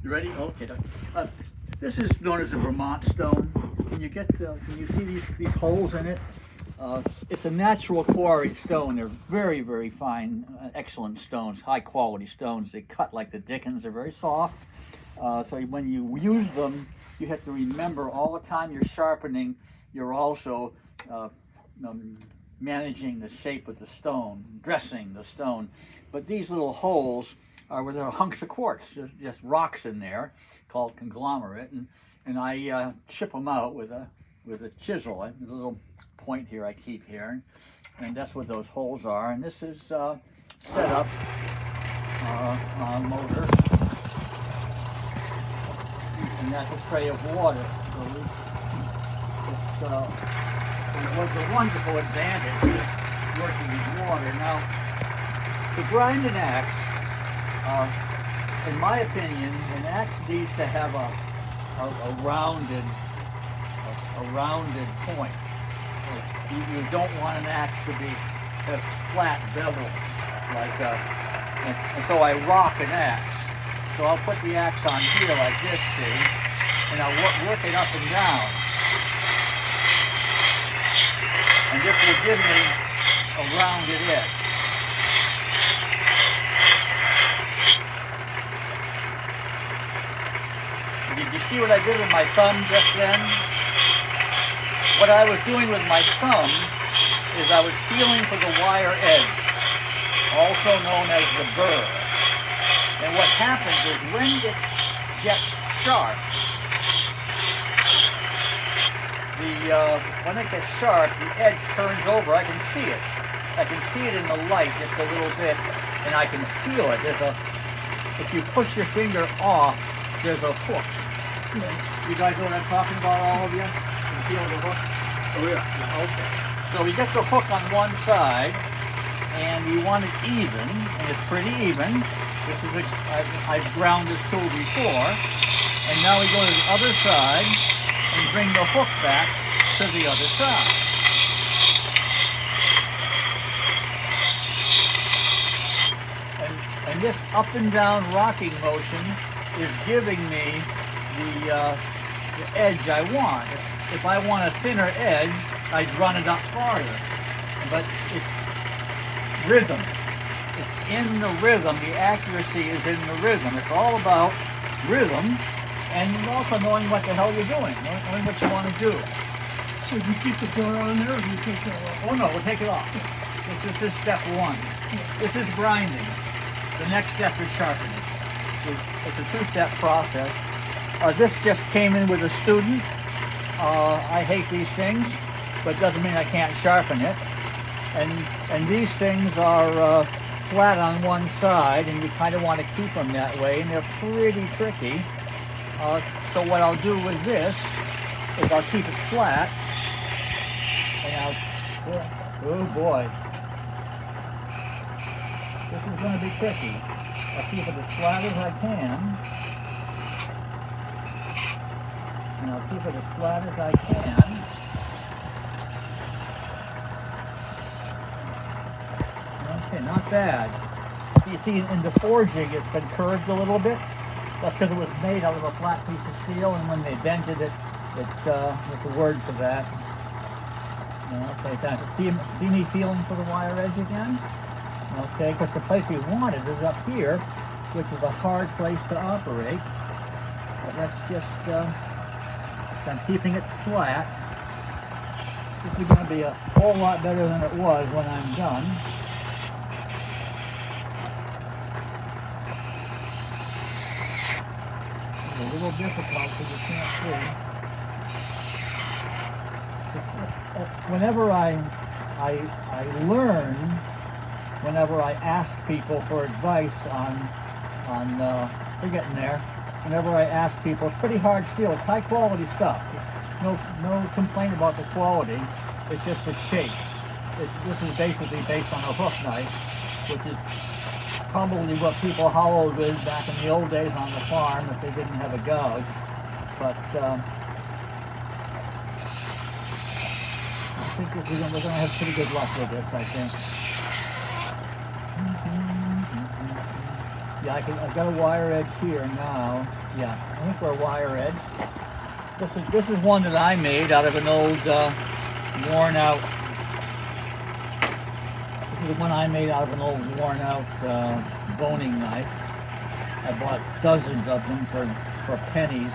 You ready? Okay. This is known as a Vermont stone. Can you see these holes in it? It's a natural quarried stone. They're very, very fine, excellent stones, high quality stones. They cut like the dickens. They're very soft. So when you use them, you have to remember all the time you're sharpening, you're also managing the shape of the stone, dressing the stone. But these little holes are where there are hunks of quartz, just rocks in there, called conglomerate, and I chip them out with a chisel, a little point here I keep here, and that's what those holes are. And this is set up on a motor, and that's a tray of water. So it was a wonderful advantage working in water. Now, to grind an axe, in my opinion, an axe needs to have a rounded point. You don't want an axe to have flat bevels and so I rock an axe. So I'll put the axe on here like this, see, and I'll work it up and down. And this will give me a rounded edge. Did you see what I did with my thumb just then? What I was doing with my thumb is I was feeling for the wire edge, also known as the burr. And what happens is when it gets sharp, when it gets sharp, the edge turns over. I can see it. I can see it in the light just a little bit, and I can feel it. If you push your finger off, there's a hook. You guys know what I'm talking about, all of you? Can you feel the hook? Oh yeah. Okay. So we get the hook on one side, and we want it even, and it's pretty even. I've ground this tool before, and now we go to the other side and bring the hook back to the other side. And this up and down rocking motion is giving me the edge I want. If I want a thinner edge, I'd run it up farther. But it's rhythm. It's in the rhythm. The accuracy is in the rhythm. It's all about rhythm, and also knowing what the hell you're doing, knowing what you want to do. So you keep the door on there, or you take it off? Oh no, we'll take it off. This is step one. This is grinding. The next step is sharpening. It's a two-step process. This just came in with a student. I hate these things, but it doesn't mean I can't sharpen it. And these things are flat on one side, and you kind of want to keep them that way, and they're pretty tricky. So what I'll do with this is I'll keep it flat, and oh boy, this is going to be tricky. I'll keep it as flat as I can, and I'll keep it as flat as I can. Okay, not bad. You see, in the forging, it's been curved a little bit. That's because it was made out of a flat piece of steel, and when they bented it, there's a word for that. Okay, so see me feeling for the wire edge again? Okay, because the place we want it is up here, which is a hard place to operate. But let's just, I'm keeping it flat. This is going to be a whole lot better than it was when I'm done. It's a little difficult because you can't see. Whenever I learn, whenever I ask people for advice on we're getting there. Whenever I ask people, it's pretty hard steel. It's high quality stuff. No complaint about the quality. It's just the shape. This is basically based on a hook knife, which is probably what people hollowed with back in the old days on the farm if they didn't have a gouge. But I think we're going to have pretty good luck with this, I think. Yeah, I've got a wire edge here now. Yeah, I think we're wire edge. This is one that I made out of an old worn out. This is the one I made out of an old worn out boning knife. I bought dozens of them for pennies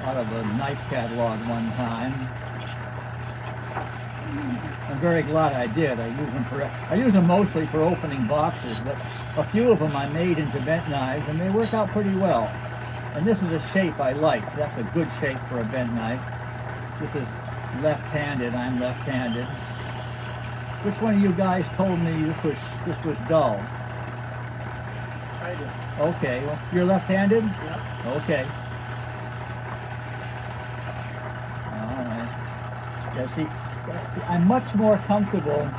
out of a knife catalog one time. I'm very glad I did. I use them mostly for opening boxes, but a few of them I made into bent knives, and they work out pretty well. And this is a shape I like. That's a good shape for a bent knife. This is left-handed. I'm left-handed. Which one of you guys told me this was dull? I do. Okay, well, you're left-handed? Yeah. Okay. All right. Yeah, see, I'm much more comfortable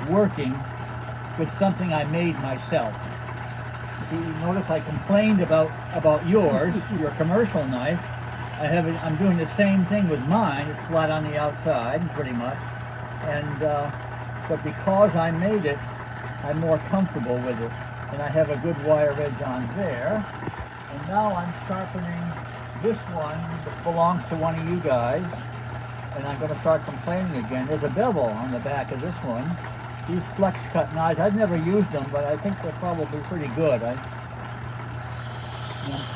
working with something I made myself. See, notice I complained about yours, your commercial knife. I'm doing the same thing with mine. It's flat on the outside, pretty much. And but because I made it, I'm more comfortable with it. And I have a good wire edge on there. And now I'm sharpening this one that belongs to one of you guys. And I'm going to start complaining again. There's a bevel on the back of this one. These flex cut knives, I've never used them, but I think they're probably pretty good.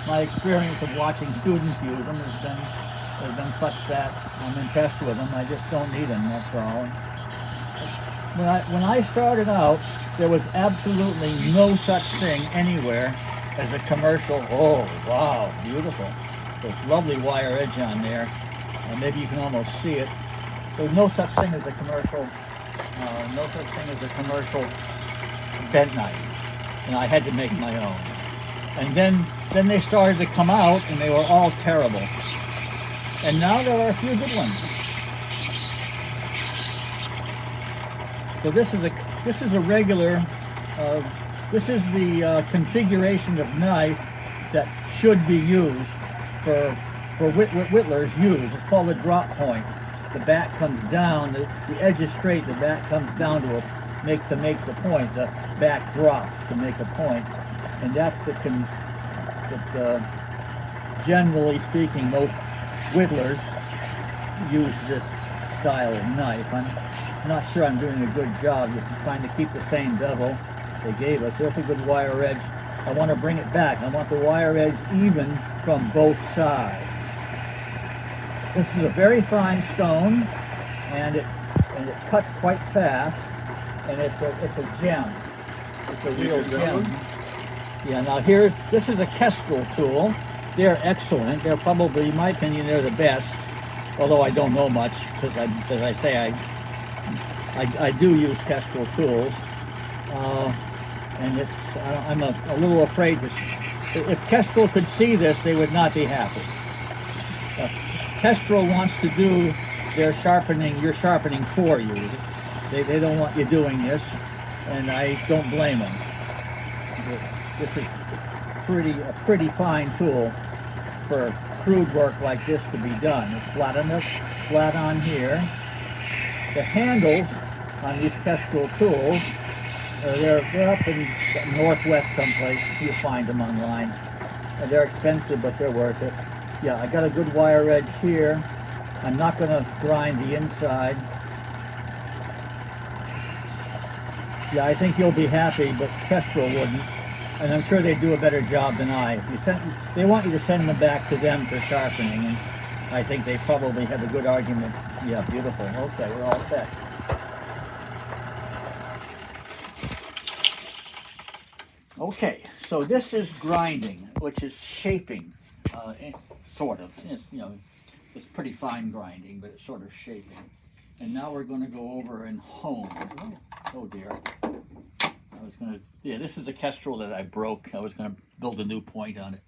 My experience of watching students use them has been such that I'm impressed with them. I just don't need them, that's all. When I started out, there was absolutely no such thing anywhere as a commercial. Oh, wow, beautiful. There's lovely wire edge on there. Maybe you can almost see it. There's no such thing as a commercial, bent knife, and I had to make my own. And then they started to come out, and they were all terrible. And now there are a few good ones. So this is a regular. This is the configuration of knife that should be used for whittlers use. It's called a drop point. The back comes down, the edge is straight, the back comes down to make the point. The back drops to make a point. And that's generally speaking, most whittlers use this style of knife. I'm not sure I'm doing a good job. You're trying to keep the same bevel they gave us. There's a good wire edge. I want to bring it back. I want the wire edge even from both sides. This is a very fine stone, and it cuts quite fast, and it's a gem. It's a real gem. Yeah. Now this is a Kestrel tool. They're excellent. They're probably, in my opinion, they're the best. Although I don't know much, because as I say, I do use Kestrel tools, and I'm a little afraid that if Kestrel could see this, they would not be happy. Kestrel wants to do your sharpening for you. They don't want you doing this, and I don't blame them. This is a pretty fine tool for crude work like this to be done. It's flat on here. The handles on these Kestrel tools, they're up in the Northwest someplace. You'll find them online. And they're expensive, but they're worth it. Yeah, I got a good wire edge here. I'm not going to grind the inside. Yeah, I think you'll be happy, but Kestrel wouldn't. And I'm sure they do a better job than I. They want you to send them back to them for sharpening, and I think they probably have a good argument. Yeah, beautiful. Okay, we're all set. Okay, so this is grinding, which is shaping, sort of. It's pretty fine grinding, but it's sort of shaping. And now we're going to go over and hone. Oh dear. This is a Kestrel that I broke. I was going to build a new point on it.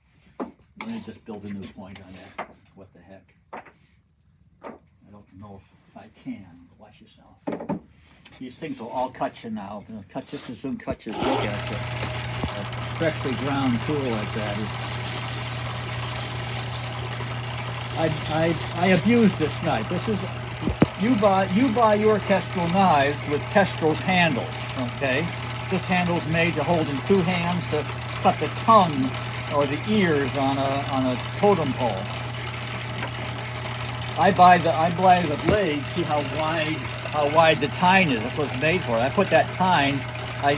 Let me just build a new point on that. What the heck? I don't know if I can. Watch yourself. These things will all cut you now. Cut just as soon cut you as look at you. A freshly ground tool like that is. I abuse this knife. This is you buy your Kestrel knives with Kestrel's handles. Okay. This handle is made to hold in two hands to cut the tongue or the ears on a totem pole. I buy the blade. See how wide the tine is. That's what it's made for. I put that tine. I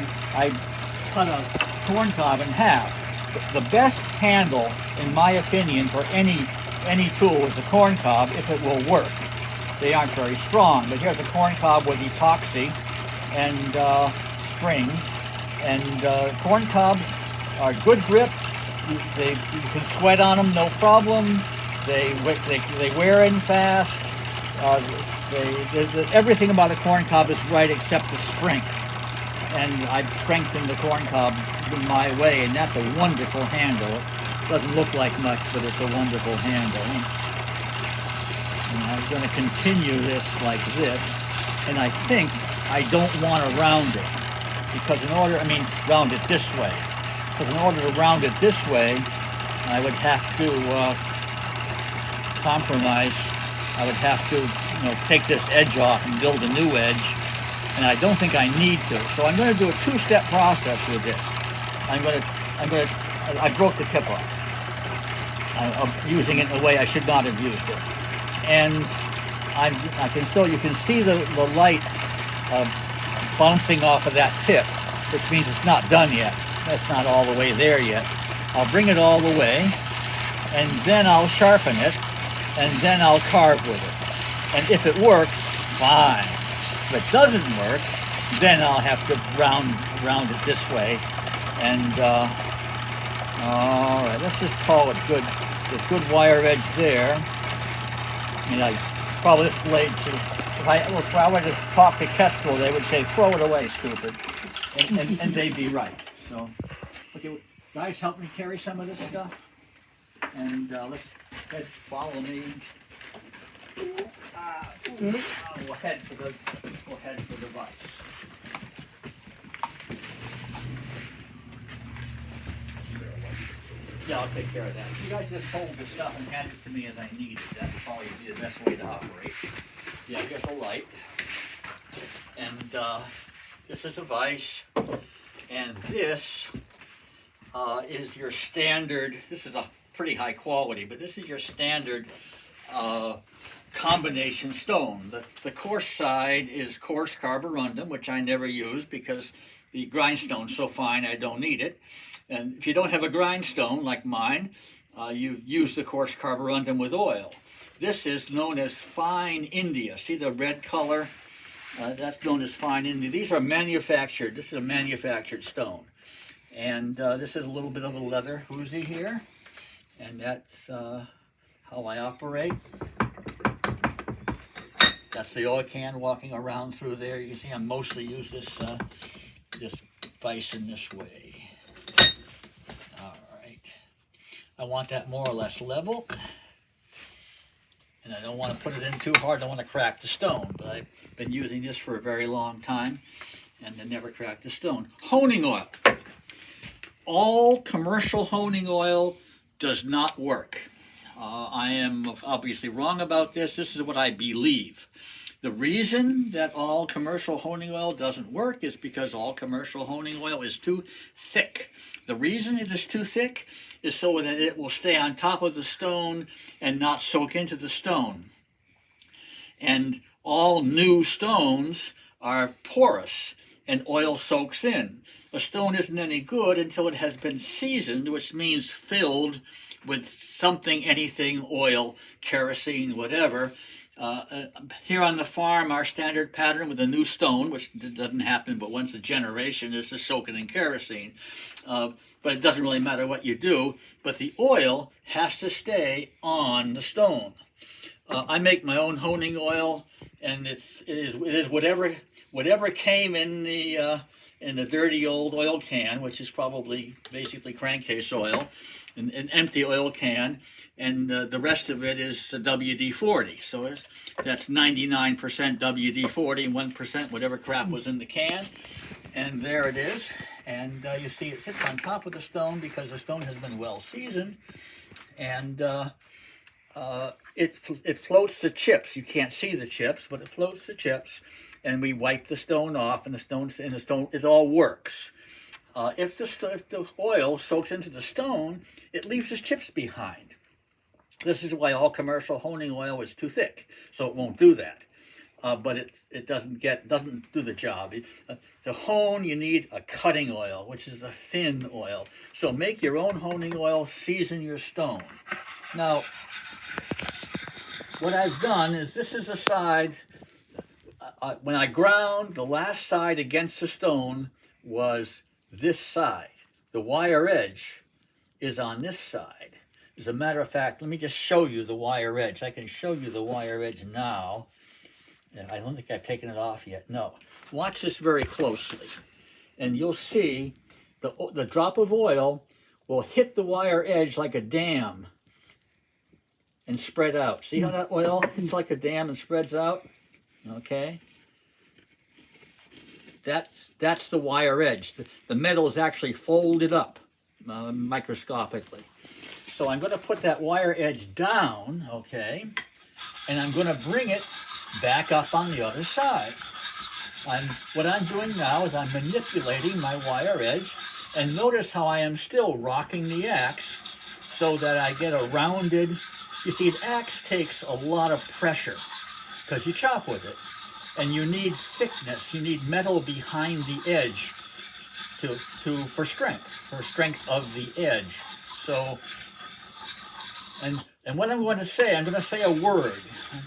cut a corn cob in half. The best handle, in my opinion, for any tool is a corn cob if it will work. They aren't very strong, but here's a corn cob with epoxy and spring. And corn cobs are good grip. You can sweat on them, no problem. They wear in fast. Everything about a corn cob is right except the strength. And I've strengthened the corn cob in my way, and that's a wonderful handle. It doesn't look like much, but it's a wonderful handle. And I'm going to continue this like this, and I think I don't want to round it, because round it this way. Because in order to round it this way, I would have to compromise. I would have to, take this edge off and build a new edge, and I don't think I need to. So I'm going to do a two-step process with this. I broke the tip off. I'm using it in a way I should not have used it, and you can see the light bouncing off of that tip, which means it's not done yet. That's not all the way there yet. I'll bring it all the way, and then I'll sharpen it, and then I'll carve with it. And if it works, fine. If it doesn't work, then I'll have to round it this way. And all right, let's just call it good. There's good wire edge there. Probably this blade should. If I were to talk to Kestrel, they would say, "Throw it away, stupid," and they'd be right. So, okay, guys, help me carry some of this stuff, and let's follow me. We'll head for the vise. Yeah, I'll take care of that. You guys just hold the stuff and hand it to me as I need it. That'll probably be the best way to operate. Yeah, here's a light. And this is a vise. And this is your standard. This is a pretty high quality, but this is your standard combination stone. The coarse side is coarse carborundum, which I never use because the grindstone's so fine I don't need it. And if you don't have a grindstone like mine, you use the coarse carborundum with oil. This is known as fine India. See the red color? That's known as fine India. These are manufactured. This is a manufactured stone. And this is a little bit of a leather hoosie here. And that's how I operate. That's the oil can walking around through there. You can see I mostly use this vise in this way. All right. I want that more or less level. And I don't want to put it in too hard. I don't want to crack the stone. But I've been using this for a very long time and I never cracked the stone. Honing oil. All commercial honing oil does not work. I am obviously wrong about this. This is what I believe. The reason that all commercial honing oil doesn't work is because all commercial honing oil is too thick. The reason it is too thick is so that it will stay on top of the stone and not soak into the stone. And all new stones are porous and oil soaks in. A stone isn't any good until it has been seasoned, which means filled with something, anything, oil, kerosene, whatever. Here on the farm, our standard pattern with a new stone, which doesn't happen but once a generation, is to soak it in kerosene. But it doesn't really matter what you do, but the oil has to stay on the stone. I make my own honing oil, and it is whatever came in the dirty old oil can, which is probably basically crankcase oil, an empty oil can, and the rest of it is WD-40. So that's 99% WD-40 and 1% whatever crap was in the can. And there it is. And you see it sits on top of the stone because the stone has been well seasoned. And it floats the chips. You can't see the chips, but it floats the chips. And we wipe the stone off, and it all works. If the oil soaks into the stone, it leaves its chips behind. This is why all commercial honing oil is too thick, so it won't do that. But it doesn't do the job. To hone, you need a cutting oil, which is the thin oil. So make your own honing oil, season your stone. Now, what I've done is this is the side, when I ground, the last side against the stone was this side. The wire edge is on this side. As a matter of fact, let me just show you the wire edge. I can show you the wire edge now. I don't think I've taken it off yet. No. Watch this very closely. And you'll see the drop of oil will hit the wire edge like a dam and spread out. See how that oil hits like a dam and spreads out? Okay. That's the wire edge. The metal is actually folded up microscopically. So I'm going to put that wire edge down, okay, and I'm going to bring it back up on the other side. What I'm doing now is I'm manipulating my wire edge, and notice how I am still rocking the axe so that I get a rounded, you see, an axe takes a lot of pressure because you chop with it, and you need thickness, you need metal behind the edge for strength of the edge. So, and what I'm going to say a word.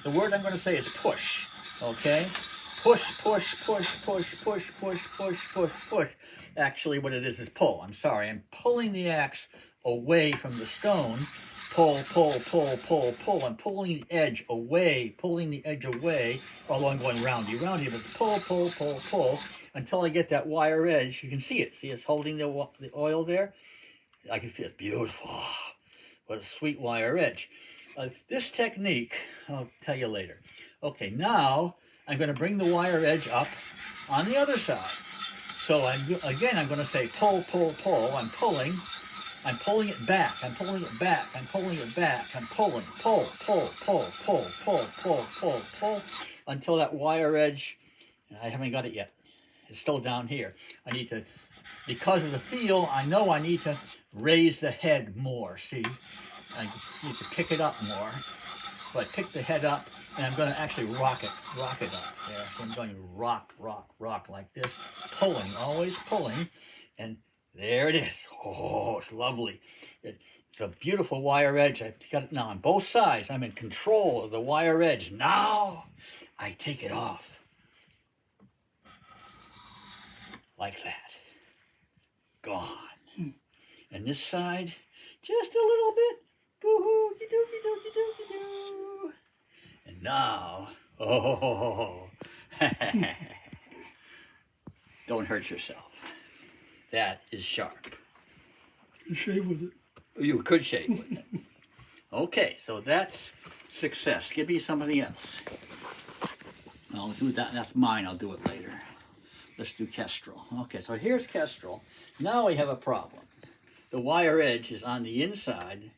The word I'm going to say is push, okay? Push, push, push, push, push, push, push, push, push. Actually, what it is pull. I'm sorry. I'm pulling the axe away from the stone. Pull, pull, pull, pull, pull. I'm pulling the edge away, although I'm going roundy, roundy, but pull, pull, pull, pull, until I get that wire edge. You can see it. See, it's holding the oil there. I can feel it's beautiful. What a sweet wire edge. This technique, I'll tell you later. Okay, now I'm going to bring the wire edge up on the other side. So I'm going to say pull, pull, pull. I'm pulling it back. I'm pulling it back. I'm pulling it back. I'm pulling, pull, pull, pull, pull, pull, pull, pull, pull, until that wire edge, I haven't got it yet. It's still down here. I need to, because of the feel, I know I need to raise the head more. See, I need to pick it up more. So I pick the head up, and I'm going to actually rock it up there. So I'm going to rock, rock, rock like this, pulling, always pulling, and there it is. Oh, it's lovely. It's a beautiful wire edge. I've got it now on both sides. I'm in control of the wire edge. Now I take it off like that. Gone. And this side, just a little bit. Boo-hoo, doo-doo-doo-doo-doo-doo. And now, oh, don't hurt yourself. That is sharp. You shave with it. You could shave with it. Okay, so that's success. Give me something else. I'll do that. That's mine. I'll do it later. Let's do Kestrel. Okay, so here's Kestrel. Now we have a problem. The wire edge is on the inside,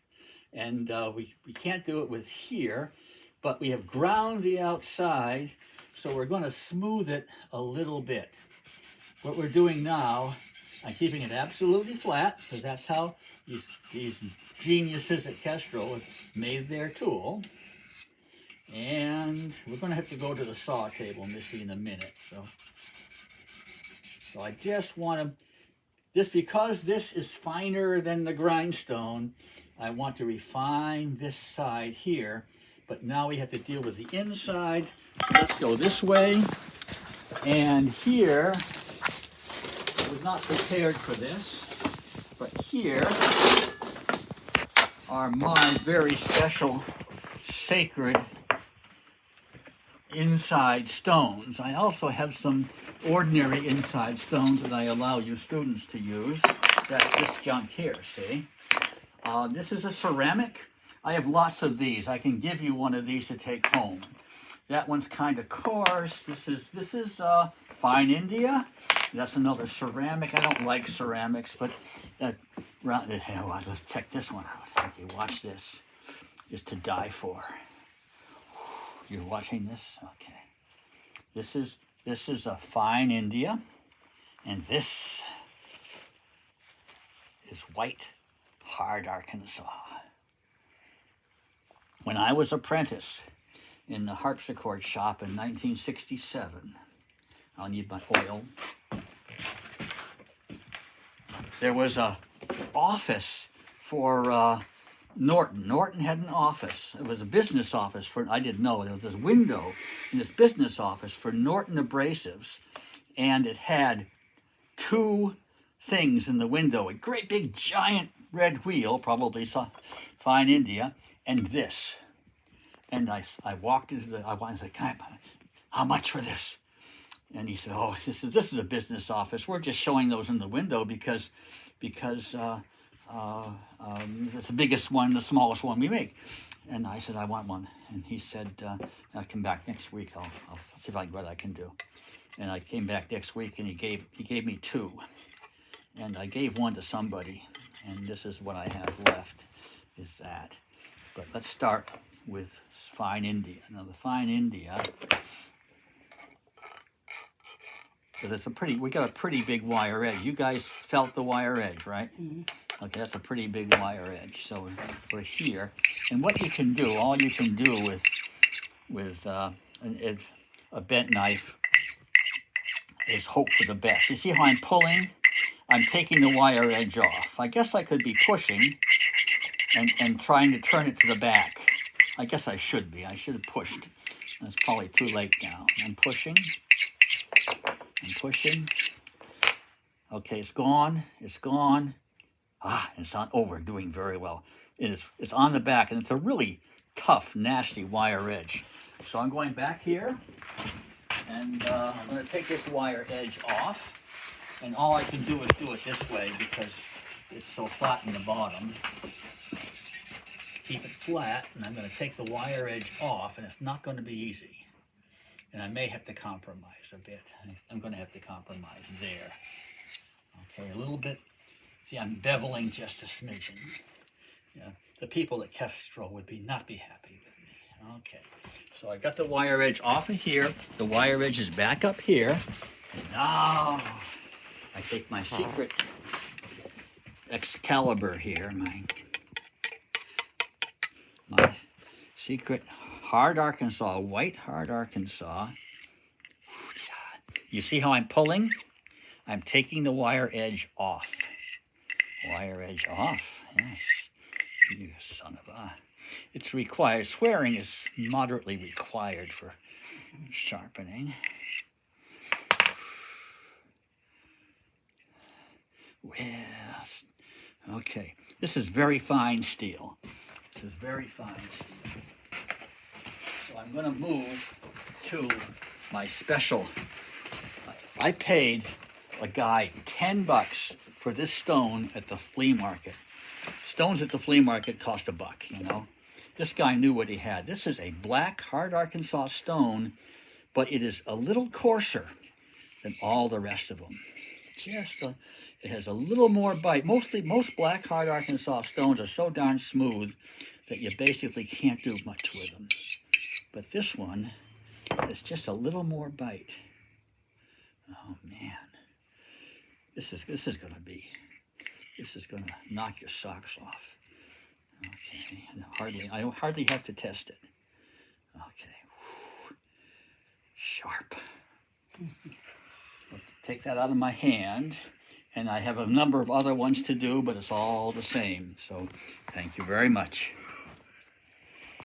and we can't do it with here, but we have ground the outside, so we're going to smooth it a little bit. What we're doing now, I'm keeping it absolutely flat, because that's how these geniuses at Kestrel have made their tool. And we're going to have to go to the saw table, Missy, in a minute. So I just want to, because this is finer than the grindstone, I want to refine this side here. But now we have to deal with the inside. Let's go this way. And here, I was not prepared for this, but here are my very special, sacred inside stones. I also have some ordinary inside stones that I allow you students to use. That's this junk here, see? This is a ceramic. I have lots of these. I can give you one of these to take home. That one's kind of coarse. This is fine India. That's another ceramic. I don't like ceramics, but let's check this one out. Okay, watch this. It's to die for. You're watching this? Okay. This is a fine India, and this is white, hard Arkansas. When I was apprentice in the harpsichord shop in 1967, I'll need my oil. There was a office for Norton. Norton had an office. It was a business office for, I didn't know, there was this window in this business office for Norton abrasives, and it had two things in the window, a great big giant red wheel, probably fine India, and this. And I walked into I said, how much for this? And he said, oh, this is a business office. We're just showing those in the window because it's the biggest one, the smallest one we make. And I said, I want one. And he said, I'll come back next week. I'll see if what I can do. And I came back next week, and he gave me two. And I gave one to somebody. And this is what I have left, is that. But let's start with fine India. Now the fine India, because we got a pretty big wire edge. You guys felt the wire edge, right? Mm-hmm. Okay, that's a pretty big wire edge. So we're here, and what you can do, all you can do with a bent knife is hope for the best. You see how I'm pulling? I'm taking the wire edge off. I guess I could be pushing and trying to turn it to the back. I guess I should be. I should have pushed. It's probably too late now. I'm pushing. I'm pushing. Okay, it's gone. It's gone. It's on. Oh, we're doing very well. It's on the back, and it's a really tough, nasty wire edge. So I'm going back here, and I'm going to take this wire edge off. And all I can do is do it this way because it's so flat in the bottom. Keep it flat, and I'm going to take the wire edge off, and it's not going to be easy. And I may have to compromise a bit. I'm going to have to compromise there. Okay, a little bit. See, I'm beveling just a smidgen. Yeah, the people at Kestrel would not be happy with me. Okay, so I got the wire edge off of here. The wire edge is back up here. And now I take my secret Excalibur here, my secret hard Arkansas, white hard Arkansas. You see how I'm pulling? I'm taking the wire edge off. Wire edge off, yes. You son of a... It's required. Swearing is moderately required for sharpening. Well, okay. This is very fine steel. This is very fine steel. So I'm going to move to my special. I paid a guy $10 for this stone at the flea market. Stones at the flea market cost $1, you know. This guy knew what he had. This is a black, hard Arkansas stone, but it is a little coarser than all the rest of them. It has a little more bite. Most black, hard Arkansas stones are so darn smooth that you basically can't do much with them. But this one is just a little more bite. Oh man, this is going to knock your socks off. Okay, I hardly have to test it. Okay, sharp. Take that out of my hand, and I have a number of other ones to do, but it's all the same. So thank you very much.